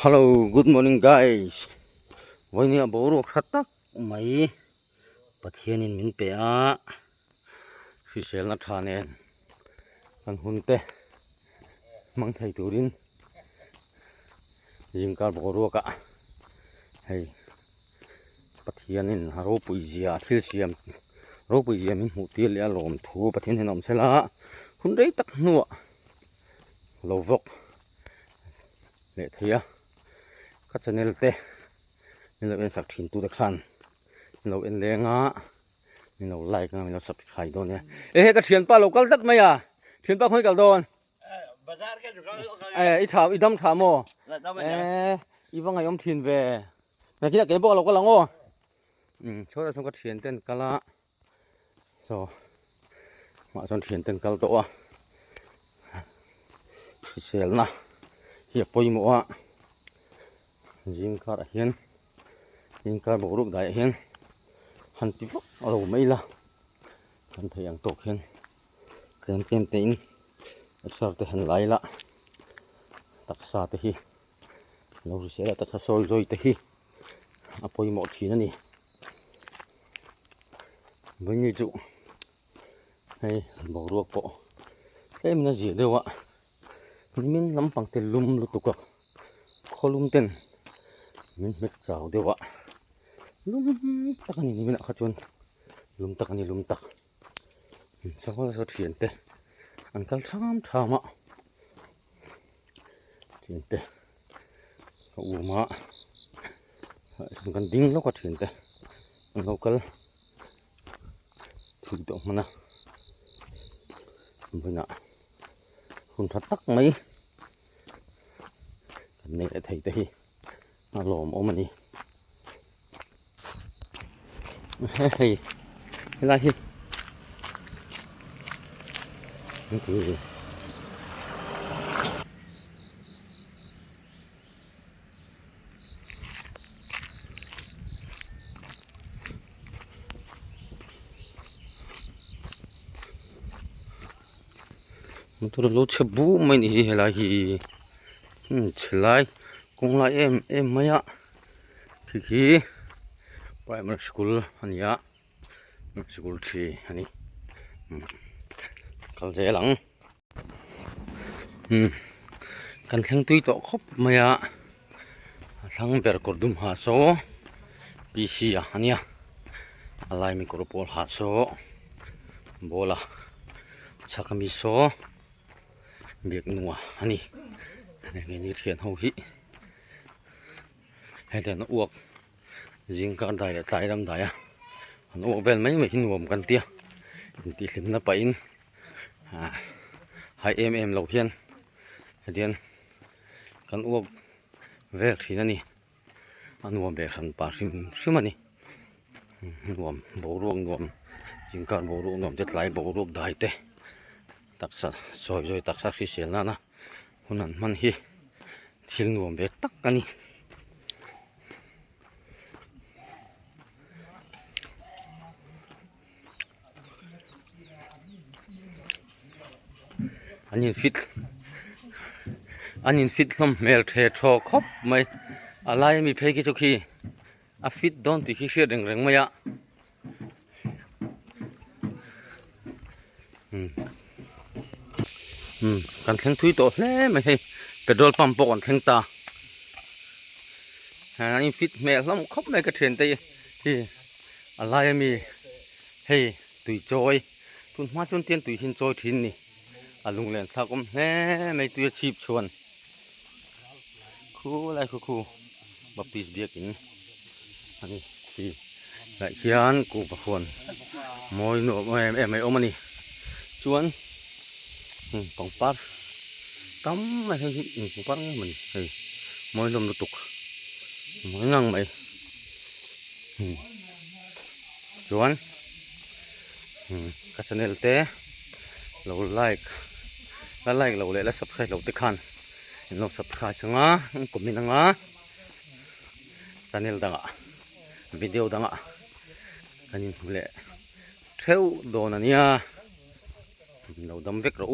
Hello, good morning guys.วันนี้บ่รู้คัดตักไม่ประเทศนี้มินเปะสิเซลนัทธานีกันหุ่นเตะมังไทยตูรินจิงการบ่รู้กะให้ประเทศนี้หารูปุยเสียทิลเสียมรูปุยเสียมินหูตีเลี้ยลมถูประเทศนี้นำเสละหุ่นได้ตักนัวโลวกเละเทียก็จะเนลเตะนี่เราเป็นสักถิ่นตัวตะขันนี่เราเป็นเลงะนี่เราไล่กันนี่เราสับไข่โดนเนี่ยก็เถียนป้าเราก็ตัดไหมอ่ะเถียนป้าค่อยกับโดนอีถามอีดำถามโม่อีว่าไงยอมเถียนเวแม่คิดว่าแกบอกเราก็ลังโอ้ช่วยเราส่งก็เถียนเต้นกันละมาส่งเถียนเต้นกันตัวเสียลนะเฮียปอยมัวจิงการเห็นจิงการบุกรุกได้เห็นหันติฟักเราไม่ละหันทะยังตกเห็นเต็มเต็มสาวเตหันไหลละตักษาเตหีเราเสียตักษาซอยเตหีอภัยหมดทีนั่นนี่วันนี้จุให้บุกรุกปะมันน่าจะเดี๋ยวมินลำพังเตลุมลุตุกขลุมเต็นมินเม็ดสาวเดียวลุมตักนี่มินขจรลุมตักนี่ลุมตักสาวเราเทียนเตอันกันทำเทียนเตอูมาสำคัญดิ้งแล้วก็เทียนเตเราก็ถือดอกมันนะเป็นอะคุณทัดตักไหมนี่ไอ้ไทยตีมาหลอมเอามันนี่เฮ้ยอะไรนี่คือมันตัวรถเชบูไม่นี่อะไรเฉลยกงไลเอ็มมายะที่ไปมาสกุลอันนี้สกุลที่อันนี้เขาจะหลังกันทั้งตุยต่อครบมายะทั้งเบอร์กอร์ดุมหาโซพีซีอันนี้อะไรมีกระปุกหาโซโบลาชักมิโซเบียกนัวอันนี้นี่เทียนหูหิให้แต่นอ้วกยิงกันได้แต่ใจดำได้นอ้วกเป็นไม่หินรวมกันเตี้ยตีสิมนับไปอินให้เราเพียนเดียนกันอ้วกเวกสินั่นนี่อันรวมแบบสันป่าซิมันนี่รวมโบรวงรวมยิงกันโบรวงรวมจะไหลโบรวงได้แต่ตักสัตซอยตักสักสิเสียแล้วนะคนนั้นมันฮิทิ้งรวมเบ็ดตักกันนี่อันนี้ฟิตลมเมลเททอครบไหมอะไรมีเพกิจุกีฟิตโดนติขี้เสียแรงๆไหมอะกันแข่งทุยโตแน่ไม่ใช่กระโดดปั๊มปอนแข่งตาอันนี้ฟิตเมลลมครบไม่กระเทียนตีที่อะไรมีเฮ้ตุยจอยทุนมาจนเตียนตุยหินจอยทิ้นนี่ลุงเล่นสักแน่ไม่ตุยชีพชวนคู่อะไรคู่บับปีเบียกินอันนี้ที่ไหลเขียนกูประคนมอยหนูไม่เอามานี่ชวนปองปัดตั้มไม่ใช่ปองปัดมันมอยลมตุกมอยงังไหมชวนกัสเนลเต้เราไลค์เราเลยแล้วสับใครเราติดขันเราสับใครช่างก็มีนังชาแนลดังวิดีโอดังกันนี่เลยเท่าโดนนี่เราดำเวกเรา